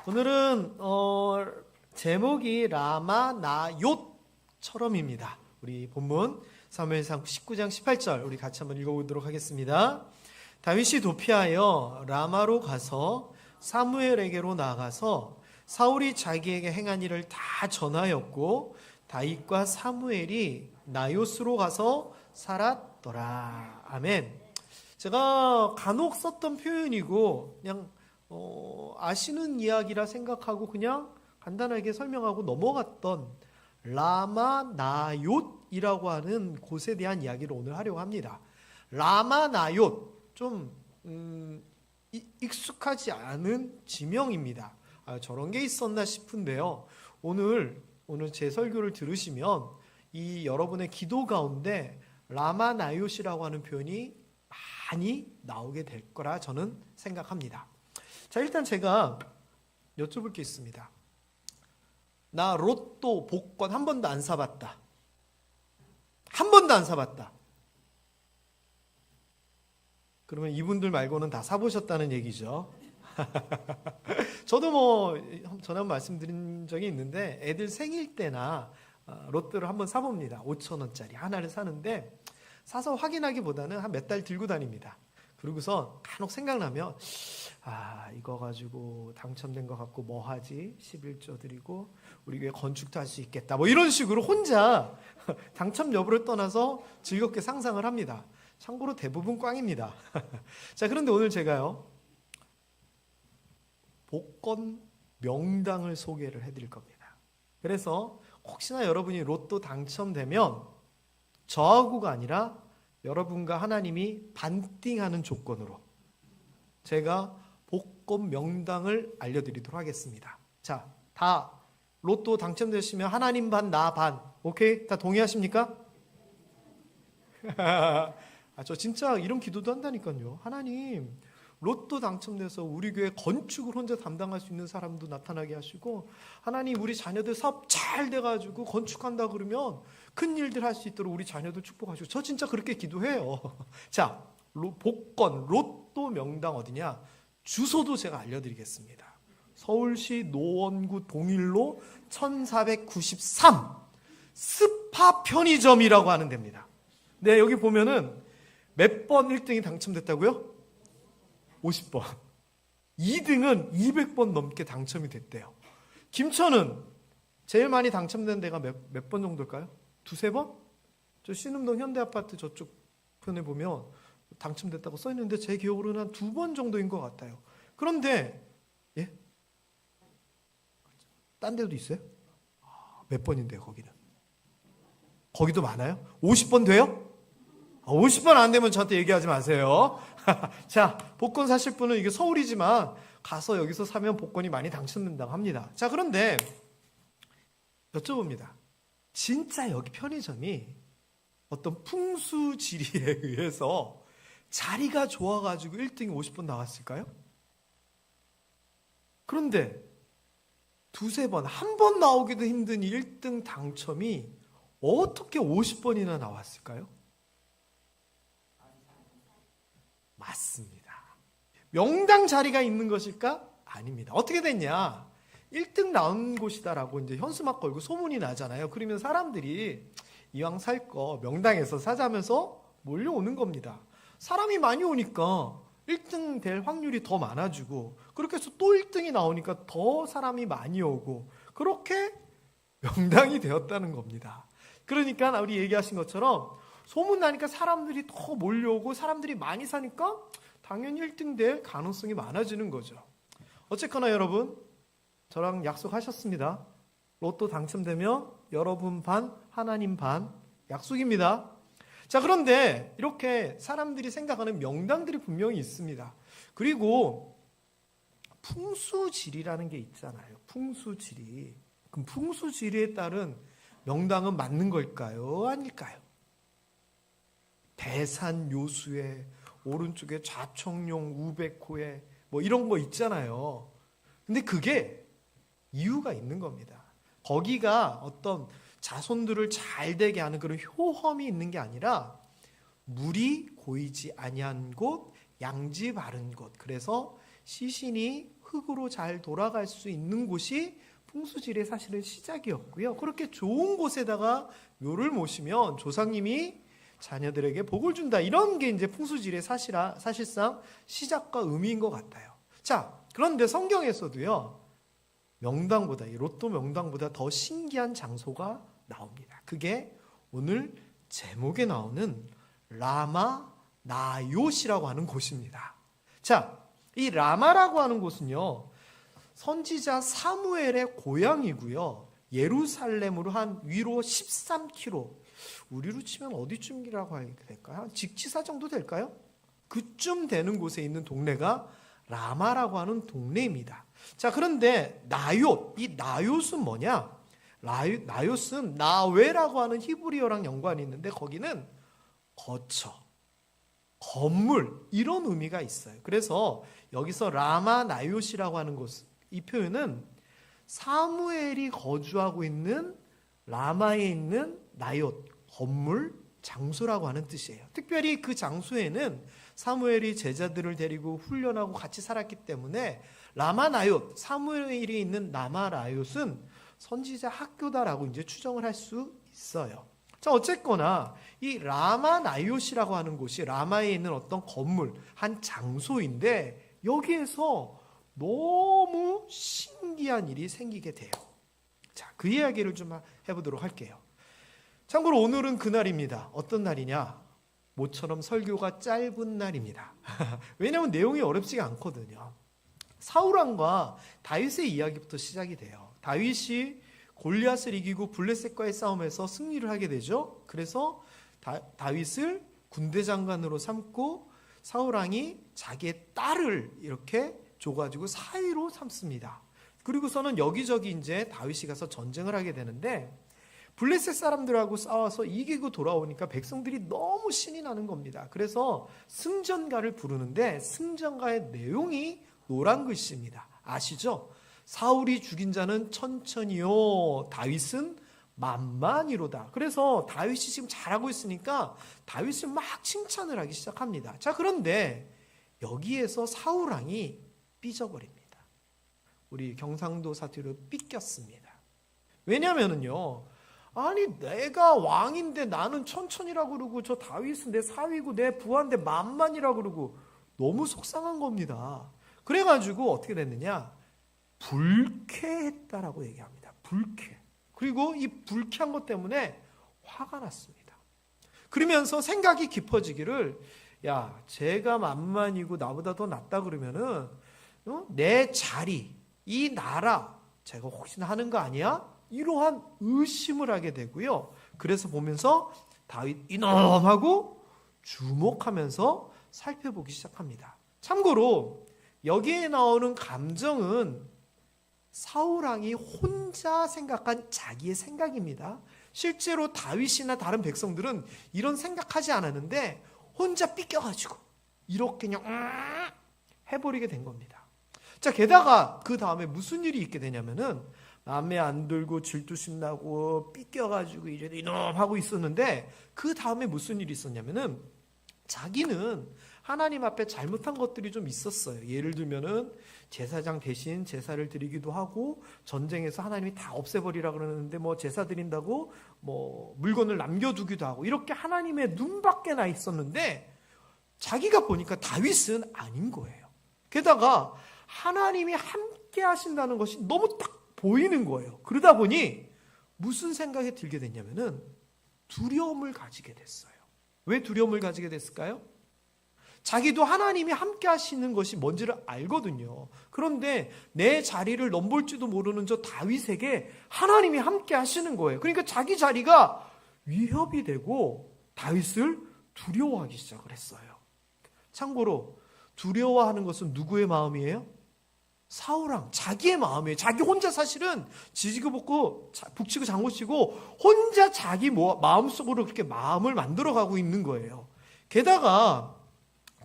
오늘은 제목이 라마나얏처럼입니다. 우리 본문 사무엘상 19장 18절 우리 같이 한번 읽어보도록 하겠습니다. 다윗이 도피하여 라마로 가서 사무엘에게로 나가서 사울이 자기에게 행한 일을 다 전하였고 다윗과 사무엘이 나요스로 가서 살았더라. 아멘. 제가 간혹 썼던 표현이고 그냥 아시는 이야기라 생각하고 그냥 간단하게 설명하고 넘어갔던 라마나얏이라고 하는 곳에 대한 이야기를 오늘 하려고 합니다. 라마나얏 좀 익숙하지 않은 지명입니다. 저런 게 있었나 싶은데요. 오늘 제 설교를 들으시면 이 여러분의 기도 가운데 라마나얏이라고 하는 표현이 많이 나오게 될 거라 저는 생각합니다. 자, 일단 제가 여쭤볼 게 있습니다. 나 로또 복권 한 번도 안 사봤다. 한 번도 안 사봤다. 그러면 이분들 말고는 다 사보셨다는 얘기죠. 저도 전에 말씀드린 적이 있는데 애들 생일 때나 로또를 한번 사봅니다. 5,000원짜리 하나를 사는데 사서 확인하기보다는 한 몇 달 들고 다닙니다. 그러고서 간혹 생각나면 이거 가지고 당첨된 것 같고 뭐 하지? 11조 드리고 우리 교회 건축도 할 수 있겠다. 이런 식으로 혼자 당첨 여부를 떠나서 즐겁게 상상을 합니다. 참고로 대부분 꽝입니다. 자, 그런데 오늘 제가요 복권 명당을 소개를 해드릴 겁니다. 그래서 혹시나 여러분이 로또 당첨되면 저하고가 아니라 여러분과 하나님이 반띵하는 조건으로 제가 복권 명당을 알려드리도록 하겠습니다. 자, 다 로또 당첨되시면 하나님 반, 나 반. 오케이? 다 동의하십니까? 저 진짜 이런 기도도 한다니까요. 하나님, 로또 당첨돼서 우리 교회 건축을 혼자 담당할 수 있는 사람도 나타나게 하시고, 하나님 우리 자녀들 사업 잘 돼가지고 건축한다 그러면 큰 일들 할 수 있도록 우리 자녀들 축복하시고, 저 진짜 그렇게 기도해요. 자, 복권 로또 명당 어디냐? 주소도 제가 알려드리겠습니다. 서울시 노원구 동일로 1493 스파 편의점이라고 하는 데입니다. 네, 여기 보면은 몇 번 1등이 당첨됐다고요? 50번. 2등은 200번 넘게 당첨이 됐대요. 김천은 제일 많이 당첨된 데가 몇 번 정도일까요? 두세 번? 저 신음동 현대아파트 저쪽 편에 보면 당첨됐다고 써있는데 제 기억으로는 한 2번 정도인 것 같아요. 그런데 예? 딴 데도 있어요? 몇 번인데요 거기는? 거기도 많아요? 50번 돼요? 50번 안 되면 저한테 얘기하지 마세요. 자, 복권 사실 분은 이게 서울이지만 가서 여기서 사면 복권이 많이 당첨된다고 합니다. 자, 그런데 여쭤봅니다. 진짜 여기 편의점이 어떤 풍수지리에 의해서 자리가 좋아가지고 1등이 50번 나왔을까요? 그런데 두세 번, 한 번 나오기도 힘든 1등 당첨이 어떻게 50번이나 나왔을까요? 맞습니다. 명당 자리가 있는 것일까? 아닙니다. 어떻게 됐냐? 1등 나온 곳이다라고 이제 현수막 걸고 소문이 나잖아요. 그러면 사람들이 이왕 살 거 명당에서 사자면서 몰려오는 겁니다. 사람이 많이 오니까 1등 될 확률이 더 많아지고 그렇게 해서 또 1등이 나오니까 더 사람이 많이 오고 그렇게 명당이 되었다는 겁니다. 그러니까 우리 얘기하신 것처럼 소문나니까 사람들이 더 몰려오고 사람들이 많이 사니까 당연히 1등 될 가능성이 많아지는 거죠. 어쨌거나 여러분 저랑 약속하셨습니다. 로또 당첨되면 여러분 반, 하나님 반 약속입니다. 자, 그런데 이렇게 사람들이 생각하는 명당들이 분명히 있습니다. 그리고 풍수지리라는 게 있잖아요. 풍수지리. 그럼 풍수지리에 따른 명당은 맞는 걸까요? 아닐까요? 대산 요수에 오른쪽에 좌청룡 우백호에 이런 거 있잖아요. 근데 그게 이유가 있는 겁니다. 거기가 어떤 자손들을 잘 되게 하는 그런 효험이 있는 게 아니라 물이 고이지 아니한 곳, 양지 바른 곳. 그래서 시신이 흙으로 잘 돌아갈 수 있는 곳이 풍수지리의 사실은 시작이었고요. 그렇게 좋은 곳에다가 묘를 모시면 조상님이 자녀들에게 복을 준다. 이런 게 이제 풍수지리의 사실상 시작과 의미인 것 같아요. 자, 그런데 성경에서도요, 명당보다, 이 로또 명당보다 더 신기한 장소가 나옵니다. 그게 오늘 제목에 나오는 라마 나요시라고 하는 곳입니다. 자, 이 라마라고 하는 곳은요, 선지자 사무엘의 고향이고요. 예루살렘으로 한 위로 13km, 우리로 치면 어디쯤이라고 해야 될까요? 한 직지사 정도 될까요? 그쯤 되는 곳에 있는 동네가 라마라고 하는 동네입니다. 자, 그런데 나욤, 이 나욤은 뭐냐? 나욤은 나웨라고 하는 히브리어랑 연관이 있는데 거기는 거처, 건물, 이런 의미가 있어요. 그래서 여기서 라마 나욤이라고 하는 곳, 이 표현은 사무엘이 거주하고 있는 라마에 있는 나욤, 건물, 장소라고 하는 뜻이에요. 특별히 그 장소에는 사무엘이 제자들을 데리고 훈련하고 같이 살았기 때문에 라마 나욤, 사무엘이 있는 라마 나욤은 선지자 학교다라고 이제 추정을 할 수 있어요. 자, 어쨌거나 이 라마 나욤이라고 하는 곳이 라마에 있는 어떤 건물, 한 장소인데 여기에서 너무 신기한 일이 생기게 돼요. 자, 그 이야기를 좀 해보도록 할게요. 참고로 오늘은 그날입니다. 어떤 날이냐? 모처럼 설교가 짧은 날입니다. 왜냐하면 내용이 어렵지가 않거든요. 사울왕과 다윗의 이야기부터 시작이 돼요. 다윗이 골리앗을 이기고 블레셋과의 싸움에서 승리를 하게 되죠. 그래서 다윗을 군대 장관으로 삼고 사울왕이 자기의 딸을 이렇게 줘가지고 사위로 삼습니다. 그리고서는 여기저기 이제 다윗이 가서 전쟁을 하게 되는데 블레셋 사람들하고 싸워서 이기고 돌아오니까 백성들이 너무 신이 나는 겁니다. 그래서 승전가를 부르는데 승전가의 내용이 노란 글씨입니다. 아시죠? 사울이 죽인 자는 천천히요, 다윗은 만만히로다. 그래서 다윗이 지금 잘하고 있으니까 다윗을 막 칭찬을 하기 시작합니다. 자, 그런데 여기에서 사울왕이 삐져버립니다. 우리 경상도 사투리로 삐꼈습니다. 왜냐면은요, 아니 내가 왕인데 나는 천천히라고 그러고 저 다윗은 내 사위고 내 부하인데 만만이라고 그러고 너무 속상한 겁니다. 그래가지고 어떻게 됐느냐, 불쾌했다라고 얘기합니다. 불쾌. 그리고 이 불쾌한 것 때문에 화가 났습니다. 그러면서 생각이 깊어지기를, 야, 제가 만만이고 나보다 더 낫다 그러면은 내 자리, 이 나라 제가 혹시나 하는 거 아니야? 이러한 의심을 하게 되고요. 그래서 보면서 다윗 이놈하고 주목하면서 살펴보기 시작합니다. 참고로 여기에 나오는 감정은 사울왕이 혼자 생각한 자기의 생각입니다. 실제로 다윗이나 다른 백성들은 이런 생각하지 않았는데 혼자 삐껴가지고 이렇게 그냥 해버리게 된 겁니다. 자, 게다가 그 다음에 무슨 일이 있게 되냐면은 마음에 안 들고 질투심 나고 삐껴가지고 이제 이놈 하고 있었는데 그 다음에 무슨 일이 있었냐면은 자기는 하나님 앞에 잘못한 것들이 좀 있었어요. 예를 들면은 제사장 대신 제사를 드리기도 하고 전쟁에서 하나님이 다 없애버리라 그러는데 뭐 제사 드린다고 뭐 물건을 남겨두기도 하고 이렇게 하나님의 눈밖에 나 있었는데 자기가 보니까 다윗은 아닌 거예요. 게다가 하나님이 함께 하신다는 것이 너무 딱 보이는 거예요. 그러다 보니 무슨 생각이 들게 됐냐면은 두려움을 가지게 됐어요. 왜 두려움을 가지게 됐을까요? 자기도 하나님이 함께 하시는 것이 뭔지를 알거든요. 그런데 내 자리를 넘볼지도 모르는 저 다윗에게 하나님이 함께 하시는 거예요. 그러니까 자기 자리가 위협이 되고 다윗을 두려워하기 시작을 했어요. 참고로 두려워하는 것은 누구의 마음이에요? 사울왕, 자기의 마음이에요. 자기 혼자 사실은 지지고 볶고 북치고 장구치고 혼자 자기 마음속으로 그렇게 마음을 만들어가고 있는 거예요. 게다가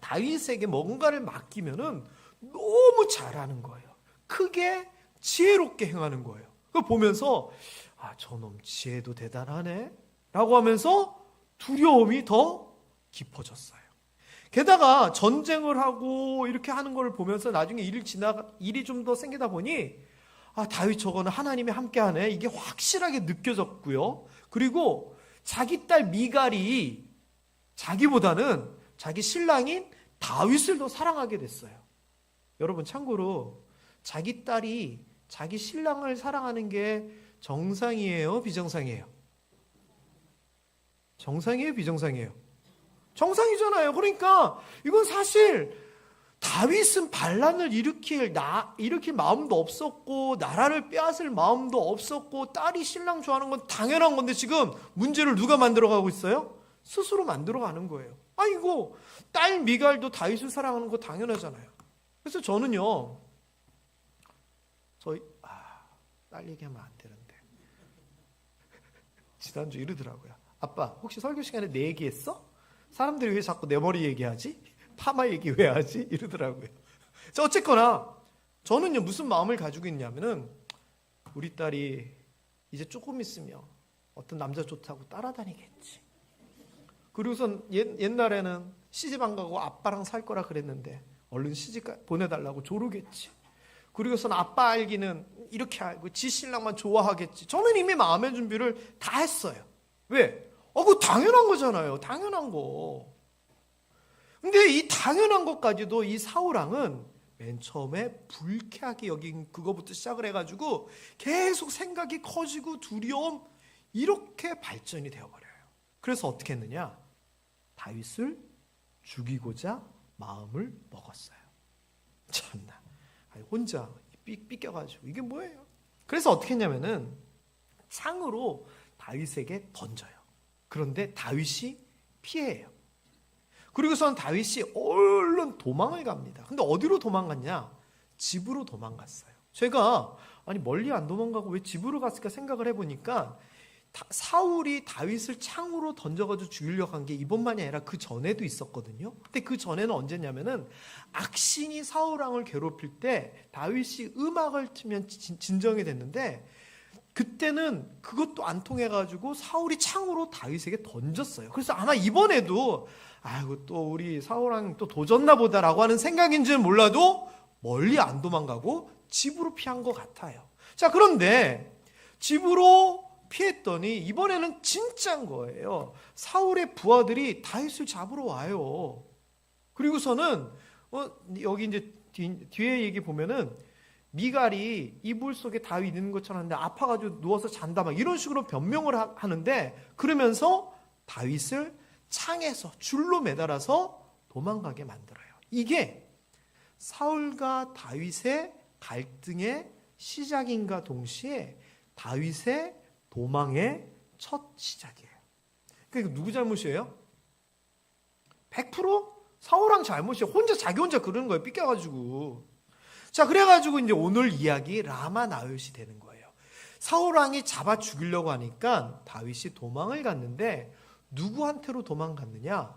다윗에게 뭔가를 맡기면은 너무 잘하는 거예요. 크게 지혜롭게 행하는 거예요. 그걸 보면서 아, 저놈 지혜도 대단하네 라고 하면서 두려움이 더 깊어졌어요. 게다가 전쟁을 하고 이렇게 하는 걸 보면서 나중에 일이 좀 더 생기다 보니 다윗 저거는 하나님이 함께하네, 이게 확실하게 느껴졌고요. 그리고 자기 딸 미갈이 자기보다는 자기 신랑인 다윗을 더 사랑하게 됐어요. 여러분, 참고로 자기 딸이 자기 신랑을 사랑하는 게 정상이에요, 비정상이에요? 정상이에요, 비정상이에요? 정상이잖아요. 그러니까 이건 사실 다윗은 반란을 일으킬 마음도 없었고 나라를 빼앗을 마음도 없었고 딸이 신랑 좋아하는 건 당연한 건데, 지금 문제를 누가 만들어가고 있어요? 스스로 만들어가는 거예요. 이거 딸 미갈도 다윗을 사랑하는 거 당연하잖아요. 그래서 저는요, 딸 얘기하면 안 되는데 지난주 이러더라고요. 아빠, 혹시 설교 시간에 내 얘기했어? 사람들이 왜 자꾸 내 머리 얘기하지? 파마 얘기 왜 하지? 이러더라고요. 자, 어쨌거나 저는요, 무슨 마음을 가지고 있냐면은, 우리 딸이 이제 조금 있으면 어떤 남자 좋다고 따라다니겠지. 그리고선 옛날에는 시집 안 가고 아빠랑 살 거라 그랬는데 얼른 시집 보내달라고 조르겠지. 그리고선 아빠 알기는 이렇게 알고 지 신랑만 좋아하겠지. 저는 이미 마음의 준비를 다 했어요. 왜? 그거 당연한 거잖아요. 당연한 거. 근데 이 당연한 것까지도 이 사울왕은 맨 처음에 불쾌하게 여긴 그거부터 시작을 해가지고 계속 생각이 커지고 두려움, 이렇게 발전이 되어버려요. 그래서 어떻게 했느냐? 다윗을 죽이고자 마음을 먹었어요. 참나, 혼자 삐껴가지고 이게 뭐예요? 그래서 어떻게 했냐면은 창으로 다윗에게 던져요. 그런데 다윗이 피해요. 그리고선 다윗이 얼른 도망을 갑니다. 근데 어디로 도망갔냐? 집으로 도망갔어요. 제가 멀리 안 도망가고 왜 집으로 갔을까 생각을 해보니까, 사울이 다윗을 창으로 던져가지고 죽이려고 한 게 이번만이 아니라 그 전에도 있었거든요. 근데 그 전에는 언제냐면은 악신이 사울왕을 괴롭힐 때 다윗이 음악을 틀면 진정이 됐는데, 그때는 그것도 안 통해가지고 사울이 창으로 다윗에게 던졌어요. 그래서 아마 이번에도 또 우리 사울왕 또 도졌나 보다라고 하는 생각인지는 몰라도 멀리 안 도망가고 집으로 피한 것 같아요. 자, 그런데 집으로 피했더니 이번에는 진짜인 거예요. 사울의 부하들이 다윗을 잡으러 와요. 그리고서는 여기 이제 뒤에 얘기 보면은 미갈이 이불 속에 다윗 있는 것처럼 하는데 아파가지고 누워서 잔다, 막 이런 식으로 변명을 하는데, 그러면서 다윗을 창에서 줄로 매달아서 도망가게 만들어요. 이게 사울과 다윗의 갈등의 시작인가 동시에 다윗의 도망의 첫 시작이에요. 그러니까 누구 잘못이에요? 100% 사울왕 잘못이에요. 자기 혼자 그러는 거예요. 삐껴가지고. 자, 그래가지고 이제 오늘 이야기 라마 나윗이 되는 거예요. 사울왕이 잡아 죽이려고 하니까 다윗이 도망을 갔는데, 누구한테로 도망갔느냐?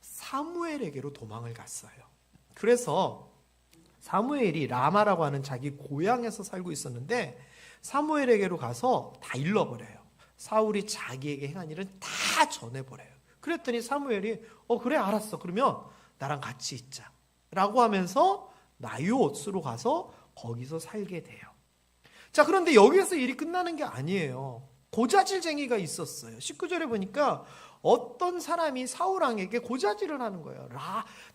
사무엘에게로 도망을 갔어요. 그래서 사무엘이 라마라고 하는 자기 고향에서 살고 있었는데, 사무엘에게로 가서 다 일러버려요. 사울이 자기에게 행한 일은 다 전해버려요. 그랬더니 사무엘이 그래, 알았어, 그러면 나랑 같이 있자 라고 하면서 나요옷으로 가서 거기서 살게 돼요. 자, 그런데 여기에서 일이 끝나는 게 아니에요. 고자질쟁이가 있었어요. 19절에 보니까 어떤 사람이 사울왕에게 고자질을 하는 거예요.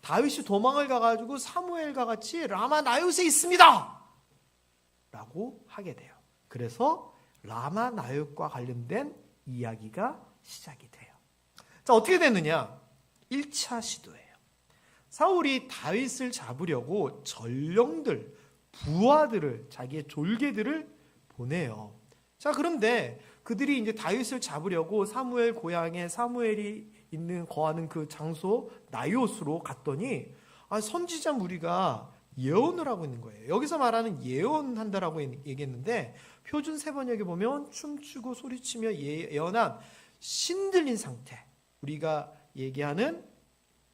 다윗이 도망을 가가지고 사무엘과 같이 라마 나요스에 있습니다 라고 하게 돼요. 그래서 라마 나요스과 관련된 이야기가 시작이 돼요. 자, 어떻게 됐느냐? 1차 시도예요. 사울이 다윗을 잡으려고 전령들, 부하들을, 자기의 졸개들을 보내요. 자, 그런데 그들이 이제 다윗을 잡으려고 사무엘 고향에 사무엘이 거하는 그 장소 나요스로 갔더니 선지자 무리가 예언을 하고 있는 거예요. 여기서 말하는 예언한다라고 얘기했는데, 표준 세번역에 보면 춤추고 소리치며 예언한 신들린 상태, 우리가 얘기하는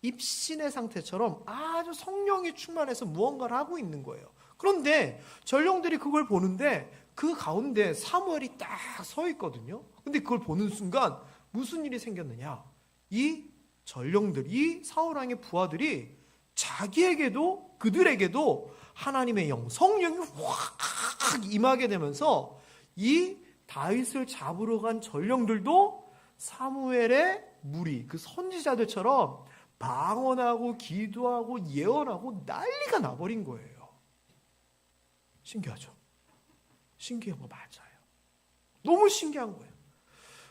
입신의 상태처럼 아주 성령이 충만해서 무언가를 하고 있는 거예요. 그런데 전령들이 그걸 보는데 그 가운데 사무엘이 딱 서 있거든요. 근데 그걸 보는 순간 무슨 일이 생겼느냐? 이 전령들이 사울왕의 부하들이 자기에게도 그들에게도 하나님의 영, 성령이 확 임하게 되면서 이 다윗을 잡으러 간 전령들도 사무엘의 무리, 그 선지자들처럼 방언하고 기도하고 예언하고 난리가 나버린 거예요. 신기하죠? 신기한 거 맞아요. 너무 신기한 거예요.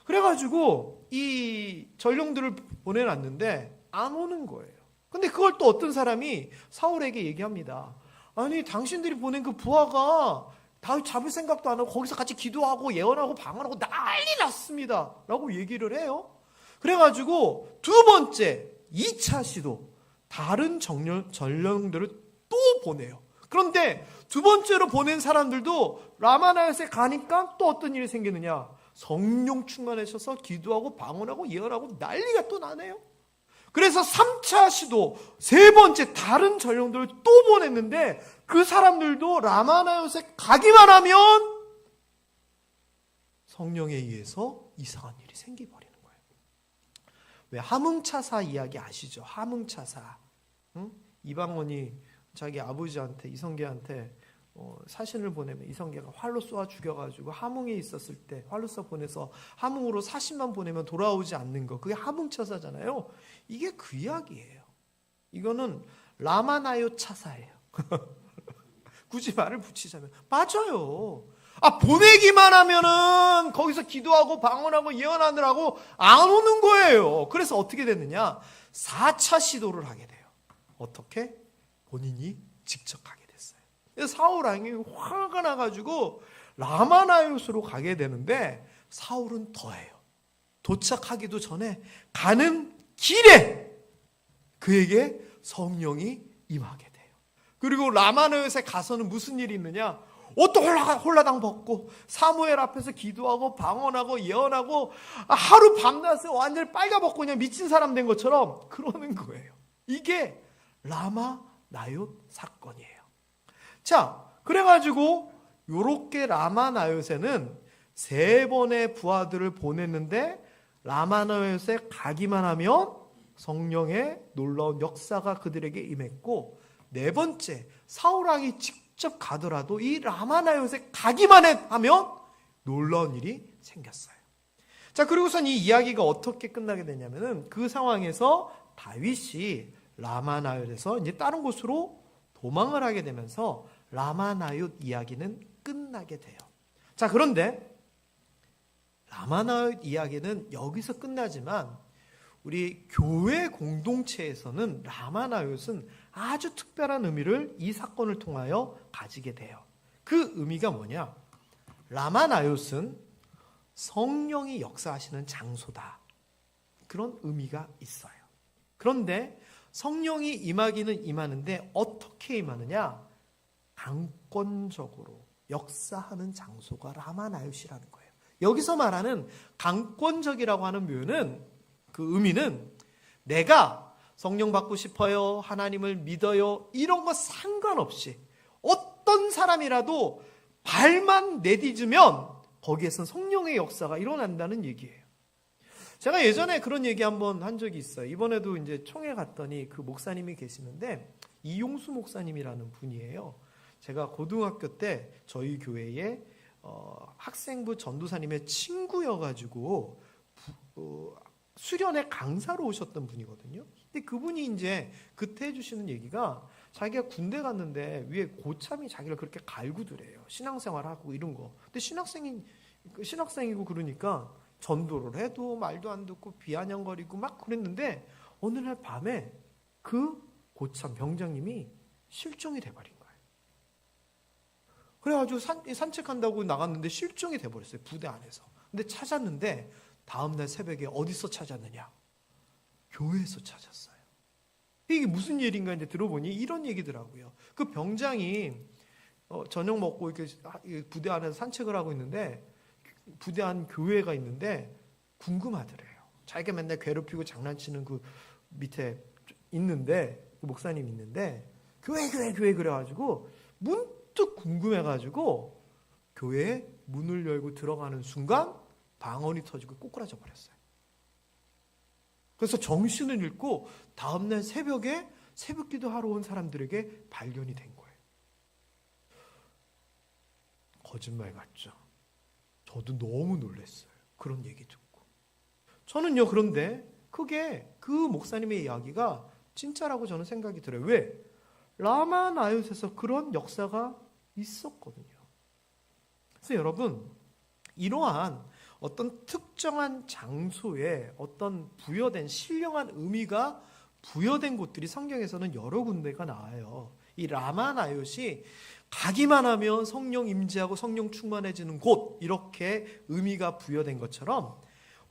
그래가지고 이 전령들을 보내놨는데 안 오는 거예요. 근데 그걸 또 어떤 사람이 사울에게 얘기합니다. 아니 당신들이 보낸 그 부하가 다윗 잡을 생각도 안 하고 거기서 같이 기도하고 예언하고 방언하고 난리 났습니다 라고 얘기를 해요. 그래가지고 두 번째 2차 시도 다른 전령들을 또 보내요. 그런데 두 번째로 보낸 사람들도 라마나요스에 가니까 또 어떤 일이 생기느냐, 성령 충만하셔서 기도하고 방언하고 예언하고 난리가 또 나네요. 그래서 3차 시도 세 번째 다른 전령들을 또 보냈는데 그 사람들도 라마나요스에 가기만 하면 성령에 의해서 이상한 일이 생기버리는 거예요. 왜 하뭉차사 이야기 아시죠? 하뭉차사. 응? 이방원이 자기 아버지한테 이성계한테 사신을 보내면 이성계가 활로 쏘아 죽여가지고 하뭉에 있었을 때 활로 쏘아 보내서 하뭉으로 사신만 보내면 돌아오지 않는 거, 그게 하뭉차사잖아요. 이게 그 이야기예요. 이거는 라마나요 차사예요. 굳이 말을 붙이자면 맞아요. 보내기만 하면은 거기서 기도하고 방언하고 예언하느라고 안 오는 거예요. 그래서 어떻게 됐느냐, 4차 시도를 하게 돼요. 어떻게? 본인이 직접 가게 됐어요. 그래서 사울왕이 화가 나가지고 라마나요스로 가게 되는데 사울은 더해요. 도착하기도 전에 가는 길에 그에게 성령이 임하게 돼요. 그리고 라마나요스에 가서는 무슨 일이 있느냐, 옷도 홀라당 벗고 사무엘 앞에서 기도하고 방언하고 예언하고 하루 밤낮에 완전히 빨가벗고 그냥 미친 사람 된 것처럼 그러는 거예요. 이게 라마나얏 사건이에요. 자, 그래가지고 요렇게 라마나얏에는 3번의 부하들을 보냈는데 라마나얏에 가기만 하면 성령의 놀라운 역사가 그들에게 임했고, 4번째 사울왕이 직접 가더라도 이 라마나얏에 가기만 하면 놀라운 일이 생겼어요. 자, 그리고선 이 이야기가 어떻게 끝나게 되냐면은 그 상황에서 다윗이 라마나얏에서 이제 다른 곳으로 도망을 하게 되면서 라마나얏 이야기는 끝나게 돼요. 자, 그런데 라마나얏 이야기는 여기서 끝나지만 우리 교회 공동체에서는 라마나얏은 아주 특별한 의미를 이 사건을 통하여 가지게 돼요. 그 의미가 뭐냐? 라마나얏은 성령이 역사하시는 장소다. 그런 의미가 있어요. 그런데 성령이 임하기는 임하는데 어떻게 임하느냐? 강권적으로 역사하는 장소가 라마나얏이라는 거예요. 여기서 말하는 강권적이라고 하는 표현은, 그 의미는 내가 성령 받고 싶어요, 하나님을 믿어요, 이런 거 상관없이 어떤 사람이라도 발만 내딛으면 거기에선 성령의 역사가 일어난다는 얘기예요. 제가 예전에 그런 얘기 한번 한 적이 있어요. 이번에도 이제 총회 갔더니 그 목사님이 계시는데 이용수 목사님이라는 분이에요. 제가 고등학교 때 저희 교회에 학생부 전도사님의 친구여가지고 수련회 강사로 오셨던 분이거든요. 근데 그분이 이제 그때 해주시는 얘기가 자기가 군대 갔는데 위에 고참이 자기를 그렇게 갈구더래요. 신앙생활하고 이런 거. 근데 신학생이고 그러니까 전도를 해도 말도 안 듣고 비아냥거리고 막 그랬는데 어느 날 밤에 그 고참 병장님이 실종이 돼버린 거예요. 그래가지고 산책한다고 나갔는데 실종이 돼버렸어요. 부대 안에서. 근데 찾았는데 다음날 새벽에 어디서 찾았느냐? 교회에서 찾았어요. 이게 무슨 일인가 이제 들어보니 이런 얘기더라고요. 그 병장이 저녁 먹고 이렇게 부대 안에서 산책을 하고 있는데 부대 안 교회가 있는데 궁금하더래요. 자기가 맨날 괴롭히고 장난치는 그 밑에 있는데 그 목사님 있는데 교회 그래가지고 문득 궁금해가지고 교회에 문을 열고 들어가는 순간 방언이 터지고 꼬꾸라져 버렸어요. 그래서 정신을 잃고 다음날 새벽에 새벽기도 하러 온 사람들에게 발견이 된 거예요. 거짓말 같죠? 저도 너무 놀랐어요. 그런 얘기 듣고. 저는요, 그런데 크게 그 목사님의 이야기가 진짜라고 저는 생각이 들어요. 왜? 라마 나요트에서 그런 역사가 있었거든요. 그래서 여러분, 이러한 어떤 특정한 장소에 어떤 부여된 신령한 의미가 부여된 곳들이 성경에서는 여러 군데가 나와요. 이 라마 나요시 가기만 하면 성령 임재하고 성령 충만해지는 곳, 이렇게 의미가 부여된 것처럼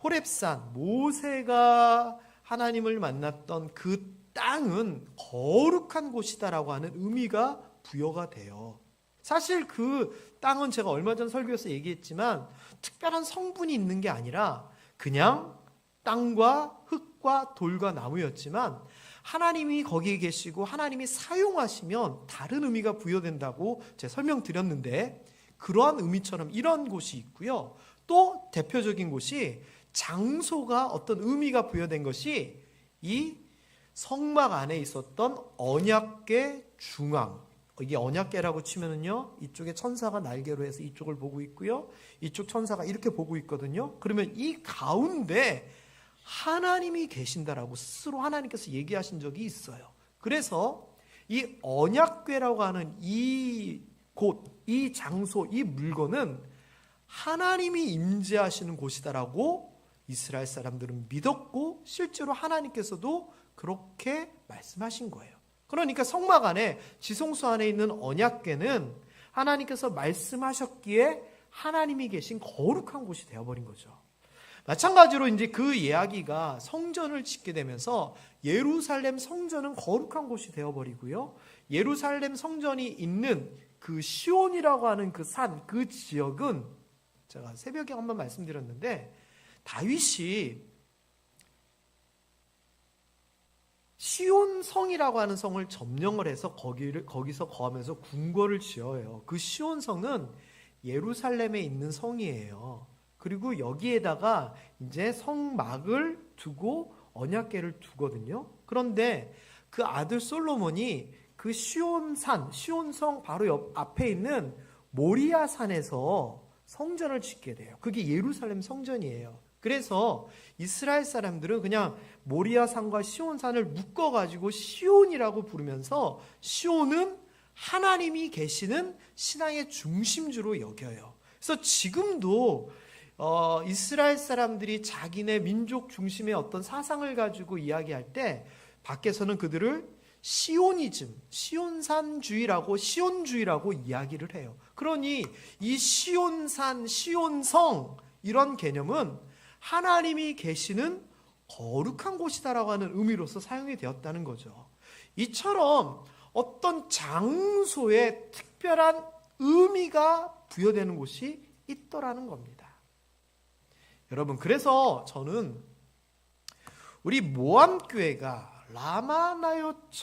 호렙산, 모세가 하나님을 만났던 그 땅은 거룩한 곳이다라고 하는 의미가 부여가 돼요. 사실 그 땅은 제가 얼마 전 설교에서 얘기했지만 특별한 성분이 있는 게 아니라 그냥 땅과 흙과 돌과 나무였지만 하나님이 거기에 계시고 하나님이 사용하시면 다른 의미가 부여된다고 제가 설명드렸는데, 그러한 의미처럼 이런 곳이 있고요. 또 대표적인 곳이, 장소가 어떤 의미가 부여된 것이 이 성막 안에 있었던 언약궤 중앙, 이게 언약궤라고 치면은요, 이쪽에 천사가 날개로 해서 이쪽을 보고 있고요, 이쪽 천사가 이렇게 보고 있거든요. 그러면 이 가운데 하나님이 계신다라고 스스로 하나님께서 얘기하신 적이 있어요. 그래서 이 언약궤라고 하는 이 곳, 이 장소, 이 물건은 하나님이 임재하시는 곳이다라고 이스라엘 사람들은 믿었고, 실제로 하나님께서도 그렇게 말씀하신 거예요. 그러니까 성막 안에, 지성소 안에 있는 언약궤는 하나님께서 말씀하셨기에 하나님이 계신 거룩한 곳이 되어버린 거죠. 마찬가지로 이제 그 이야기가 성전을 짓게 되면서 예루살렘 성전은 거룩한 곳이 되어버리고요. 예루살렘 성전이 있는 그 시온이라고 하는 그 산, 그 지역은 제가 새벽에 한번 말씀드렸는데, 다윗이 시온성이라고 하는 성을 점령을 해서 거기서 거하면서 궁궐을 지어요. 그 시온성은 예루살렘에 있는 성이에요. 그리고 여기에다가 이제 성막을 두고 언약궤를 두거든요. 그런데 그 아들 솔로몬이 그 시온산, 시온성 바로 옆 앞에 있는 모리아산에서 성전을 짓게 돼요. 그게 예루살렘 성전이에요. 그래서 이스라엘 사람들은 그냥 모리아산과 시온산을 묶어가지고 시온이라고 부르면서, 시온은 하나님이 계시는 신앙의 중심주로 여겨요. 그래서 지금도 이스라엘 사람들이 자기네 민족 중심의 어떤 사상을 가지고 이야기할 때 밖에서는 그들을 시오니즘, 시온산주의라고, 시온주의라고 이야기를 해요. 그러니 이 시온산, 시온성, 이런 개념은 하나님이 계시는 거룩한 곳이다라고 하는 의미로서 사용이 되었다는 거죠. 이처럼 어떤 장소에 특별한 의미가 부여되는 곳이 있더라는 겁니다. 여러분, 그래서 저는 우리 모함교회가 라마나요처럼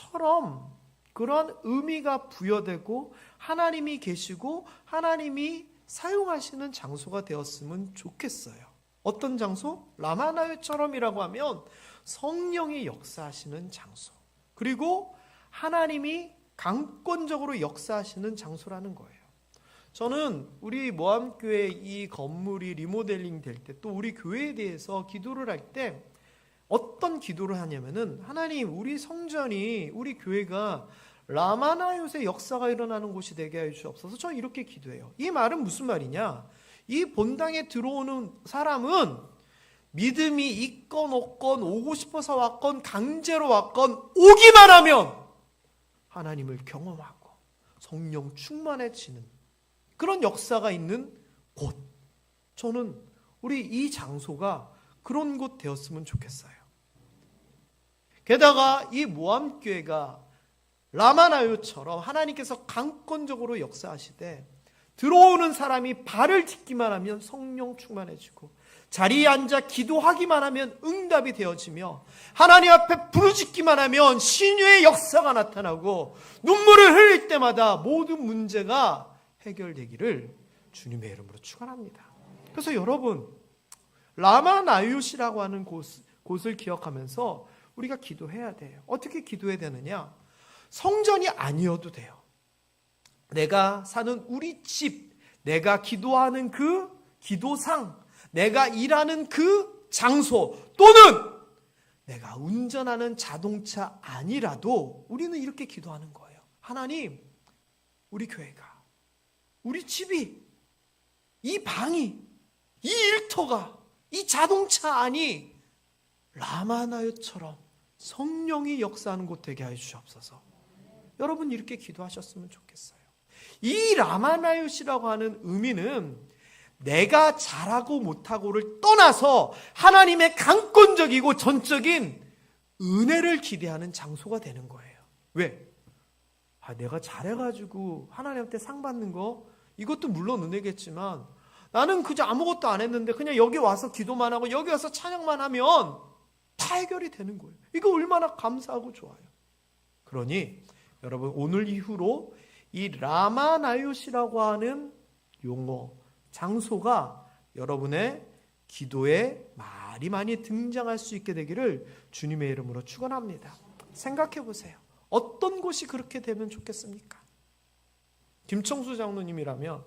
그런 의미가 부여되고 하나님이 계시고 하나님이 사용하시는 장소가 되었으면 좋겠어요. 어떤 장소? 라마나요처럼이라고 하면 성령이 역사하시는 장소, 그리고 하나님이 강권적으로 역사하시는 장소라는 거예요. 저는 우리 모함교회 이 건물이 리모델링 될 때, 또 우리 교회에 대해서 기도를 할 때 어떤 기도를 하냐면은, 하나님, 우리 성전이, 우리 교회가 라마나요의 역사가 일어나는 곳이 되게 해 주옵소서. 저는 이렇게 기도해요. 이 말은 무슨 말이냐? 이 본당에 들어오는 사람은 믿음이 있건 없건, 오고 싶어서 왔건 강제로 왔건, 오기만 하면 하나님을 경험하고 성령 충만해지는 그런 역사가 있는 곳. 저는 우리 이 장소가 그런 곳 되었으면 좋겠어요. 게다가 이 모함교회가 라마나요처럼 하나님께서 강권적으로 역사하시되, 들어오는 사람이 발을 딛기만 하면 성령 충만해지고, 자리에 앉아 기도하기만 하면 응답이 되어지며, 하나님 앞에 부르짖기만 하면 신유의 역사가 나타나고, 눈물을 흘릴 때마다 모든 문제가 해결되기를 주님의 이름으로 축원합니다. 그래서 여러분, 라마나요시라고 하는 곳을 기억하면서 우리가 기도해야 돼요. 어떻게 기도해야 되느냐? 성전이 아니어도 돼요. 내가 사는 우리 집, 내가 기도하는 그 기도상, 내가 일하는 그 장소, 또는 내가 운전하는 자동차 아니라도 우리는 이렇게 기도하는 거예요. 하나님, 우리 교회가, 우리 집이, 이 방이, 이 일터가, 이 자동차 안이 라마나요처럼 성령이 역사하는 곳 되게 하여 주시옵소서. 여러분 이렇게 기도하셨으면 좋겠어요. 이 라마나요시라고 하는 의미는 내가 잘하고 못하고를 떠나서 하나님의 강권적이고 전적인 은혜를 기대하는 장소가 되는 거예요. 왜? 내가 잘해가지고 하나님한테 상 받는 거, 이것도 물론 은혜겠지만 나는 그저 아무것도 안 했는데 그냥 여기 와서 기도만 하고 여기 와서 찬양만 하면 다 해결이 되는 거예요. 이거 얼마나 감사하고 좋아요. 그러니 여러분 오늘 이후로 이 라마나요시라고 하는 용어, 장소가 여러분의 기도에 많이 등장할 수 있게 되기를 주님의 이름으로 축원합니다. 생각해 보세요. 어떤 곳이 그렇게 되면 좋겠습니까? 김청수 장로님이라면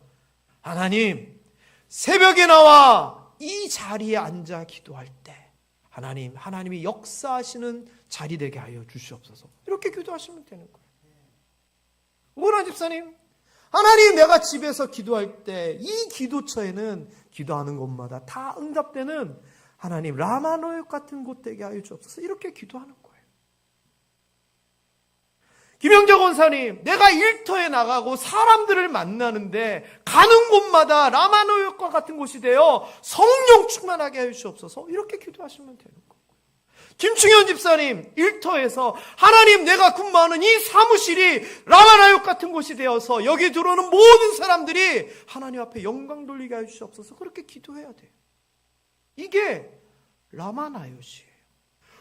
하나님, 새벽에 나와 이 자리에 앉아 기도할 때 하나님이 역사하시는 자리 되게 하여 주시옵소서. 이렇게 기도하시면 되는 거예요. 오건환 집사님, 하나님, 내가 집에서 기도할 때 이 기도처에는 기도하는 곳마다 다 응답되는 하나님 라마노역 같은 곳 되게 하여 주옵소서. 이렇게 기도하는 거예요. 김영재 권사님, 내가 일터에 나가고 사람들을 만나는데 가는 곳마다 라마노역과 같은 곳이 되어 성령 충만하게 하여 주옵소서. 이렇게 기도하시면 되는 거예요. 김충현 집사님, 일터에서 하나님, 내가 근무하는 이 사무실이 라마나역 같은 곳이 되어서 여기 들어오는 모든 사람들이 하나님 앞에 영광 돌리게 하여 주옵소서. 그렇게 기도해야 돼요. 이게 라마나요시예요.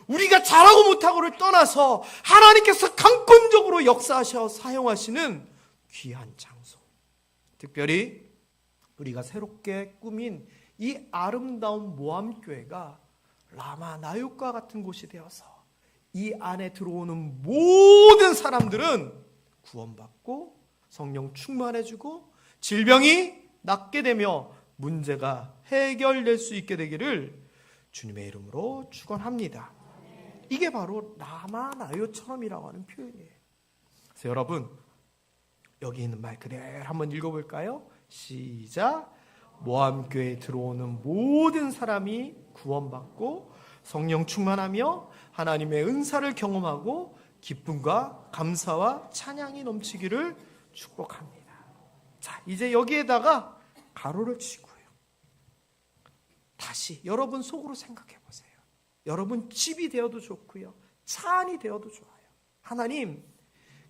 우리가 잘하고 못하고를 떠나서 하나님께서 강권적으로 역사하셔 사용하시는 귀한 장소. 특별히 우리가 새롭게 꾸민 이 아름다운 모함교회가 라마나요과 같은 곳이 되어서 이 안에 들어오는 모든 사람들은 구원받고 성령 충만해지고 질병이 낫게 되며 문제가 해결될 수 있게 되기를 주님의 이름으로 축원합니다. 이게 바로 라마나요처럼이라고 하는 표현이에요. 그래서 여러분 여기 있는 말 그대로 한번 읽어볼까요? 시작. 모함교회에 들어오는 모든 사람이 구원받고 성령 충만하며 하나님의 은사를 경험하고 기쁨과 감사와 찬양이 넘치기를 축복합니다. 자, 이제 여기에다가 가로를 치고요. 다시 여러분 속으로 생각해 보세요. 여러분 집이 되어도 좋고요. 차 안이 되어도 좋아요. 하나님,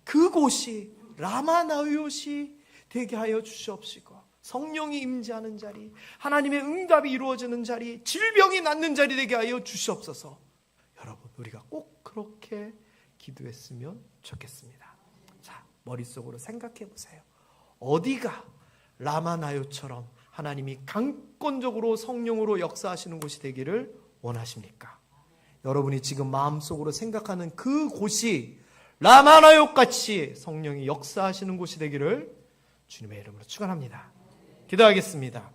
그곳이 라마나요시 되게 하여 주시옵시고 성령이 임재하는 자리, 하나님의 응답이 이루어지는 자리, 질병이 낫는 자리 되게 하여 주시옵소서. 여러분, 우리가 꼭 그렇게 기도했으면 좋겠습니다. 자, 머릿속으로 생각해 보세요. 어디가 라마나요처럼 하나님이 강권적으로 성령으로 역사하시는 곳이 되기를 원하십니까? 여러분이 지금 마음속으로 생각하는 그 곳이 라마나요같이 성령이 역사하시는 곳이 되기를 주님의 이름으로 축원합니다. 기도하겠습니다.